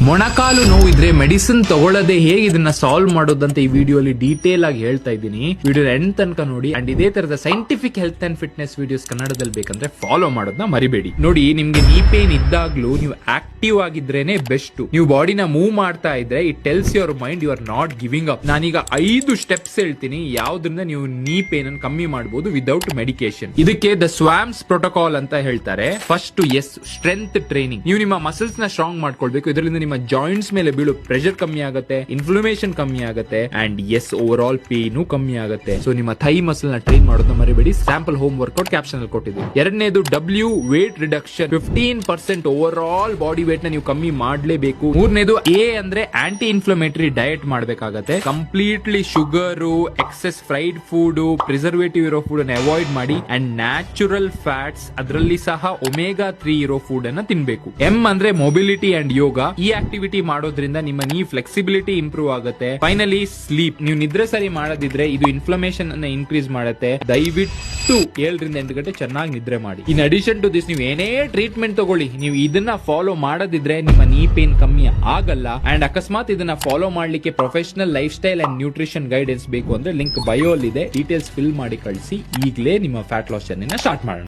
ಮೊಣಕಾಲು ನೋವಿದ್ರೆ ಮೆಡಿಸಿನ್ ತಗೊಳ್ಳದೆ ಹೇಗೆ ಇದನ್ನ ಸಾಲ್ವ್ ಮಾಡೋದಂತ ಈ ವಿಡಿಯೋಲಿ ಡೀಟೇಲ್ ಆಗಿ ಹೇಳ್ತಾ ಇದ್ದೀನಿ. ವಿಡಿಯೋ ಎಂಡ್ ತನಕ ನೋಡಿ. ಅಂಡ್ ಇದೇ ತರದ scientific health and fitness videos ಕನ್ನಡದಲ್ಲಿ ಬೇಕಂದ್ರೆ ಫಾಲೋ ಮಾಡೋದನ್ನ ಮರಿಬೇಡಿ. ನೋಡಿ, ನಿಮ್ಗೆ ನೀ ಪೇನ್ ಇದ್ದಾಗ್ಲೂ ನೀವು ಆಕ್ಟಿವ್ ಆಗಿದ್ರೇನೆ ಬೆಸ್ಟ್. ನೀವು ಬಾಡಿನ ಮೂವ್ ಮಾಡ್ತಾ ಇದ್ರೆ it tells your mind you are not giving up. ನಾನೀಗ 5 ಸ್ಟೆಪ್ಸ್ ಹೇಳ್ತೀನಿ ಯಾವ್ದ್ರಿಂದ ನೀವು ನೀ ಪೇನ್ ಅನ್ನು ಕಮ್ಮಿ ಮಾಡಬಹುದು ವಿದೌಟ್ ಮೆಡಿಕೇಶನ್. ಇದಕ್ಕೆ ದ ಸ್ವಾಮ್ಸ್ ಪ್ರೋಟೋಕಾಲ್ ಅಂತ ಹೇಳ್ತಾರೆ. First strength training. ನೀವು ನಿಮ್ಮ ಮಸಲ್ಸ್ ನ ಸ್ಟ್ರಾಂಗ್ ಮಾಡ್ಕೊಳ್ಬೇಕು. ಇದರಿಂದ ನಿಮ್ಮ ಜಾಯಿಂಟ್ಸ್ ಮೇಲೆ ಬೀಳೋ ಪ್ರೆಷರ್ ಕಮ್ಮಿ ಆಗುತ್ತೆ, ಇನ್ಫ್ಲಮೇಷನ್ ಕಮ್ಮಿ ಆಗುತ್ತೆ, ಅಂಡ್ ಓವರ್ ಆಲ್ ಪೇನ್ ಕಮ್ಮಿ ಆಗುತ್ತೆ. ಸೊ ನಿಮ್ಮ ಥೈ ಮಸಲ್ ನ ಟ್ರೈನ್ ಮಾಡೋದನ್ನ ಮರಿಬೇಡಿ. ಸ್ಯಾಂಪಲ್ ಹೋಮ್ ವರ್ಕೌಟ್ ಕ್ಯಾಪ್ಷನ್ ಅಲ್ಲಿ ಕೊಟ್ಟಿದ್ದೀವಿ. ಎರಡನೇದು W weight reduction. 15% over all body weight ನ ನೀವು ಕಮ್ಮಿ ಮಾಡಲೇಬೇಕು. ಮೂರನೇದು ಎ ಅಂದ್ರೆ ಆಂಟಿ ಇನ್ಫ್ಲಮೇಟರಿ ಡಯಟ್ ಮಾಡಬೇಕಾಗತ್ತೆ. Completely sugar, excess fried food, preservative ಇರೋ ಫುಡ್ ಅನ್ನು ಅವಾಯ್ಡ್ ಮಾಡಿ. ಅಂಡ್ ನ್ಯಾಚುರಲ್ ಫ್ಯಾಟ್ಸ್, ಅದರಲ್ಲಿ ಸಹ ಒಮೆಗಾ 3 ಇರೋ ಫುಡ್ ಅನ್ನ ತಿನ್ಬೇಕು. ಎಂ ಅಂದ್ರೆ ಮೊಬಿಲಿಟಿ ಅಂಡ್ ಯೋಗ. ಈ ಆಕ್ಟಿವಿಟಿ ಮಾಡೋದ್ರಿಂದ ನಿಮ್ಮ ನೀ ಫ್ಲೆಕ್ಸಿಬಿಲಿಟಿ ಇಂಪ್ರೂವ್ ಆಗುತ್ತೆ. Finally sleep. ನೀವು ನಿದ್ರೆ ಸರಿ ಮಾಡದಿದ್ರೆ ಇದು ಇನ್ಫ್ಲಮೇಷನ್ ಅನ್ನ ಇನ್ಕ್ರೀಸ್ ಮಾಡುತ್ತೆ. ದಯವಿಟ್ಟು 7 ರಿಂದ 8 ಗಂಟೆ ಚೆನ್ನಾಗಿ ನಿದ್ರೆ ಮಾಡಿ. ಇನ್ ಅಡಿಷನ್ ಟು ದಿಸ್, ನೀವು ಏನೇ ಟ್ರೀಟ್ಮೆಂಟ್ ತಗೊಳ್ಳಿ, ನೀವು ಇದನ್ನ ಫಾಲೋ ಮಾಡದಿದ್ರೆ ನಿಮ್ಮ ನೀ ಪೇನ್ ಕಮ್ಮಿ ಆಗಲ್ಲ. ಅಂಡ್ ಅಕಸ್ಮಾತ್ ಇದನ್ನ ಫಾಲೋ ಮಾಡ್ಲಿಕ್ಕೆ professional life style and nutrition guidance ಬೇಕು ಅಂದ್ರೆ ಲಿಂಕ್ ಬಯೋ ಅಲ್ಲಿ ಇದೆ. ಡೀಟೇಲ್ಸ್ ಫಿಲ್ ಮಾಡಿ ಕಳಿಸಿ. ಈಗಲೇ ನಿಮ್ಮ ಫ್ಯಾಟ್ ಲಾಸ್ ಜರ್ನಿನ ಸ್ಟಾರ್ಟ್ ಮಾಡೋಣ.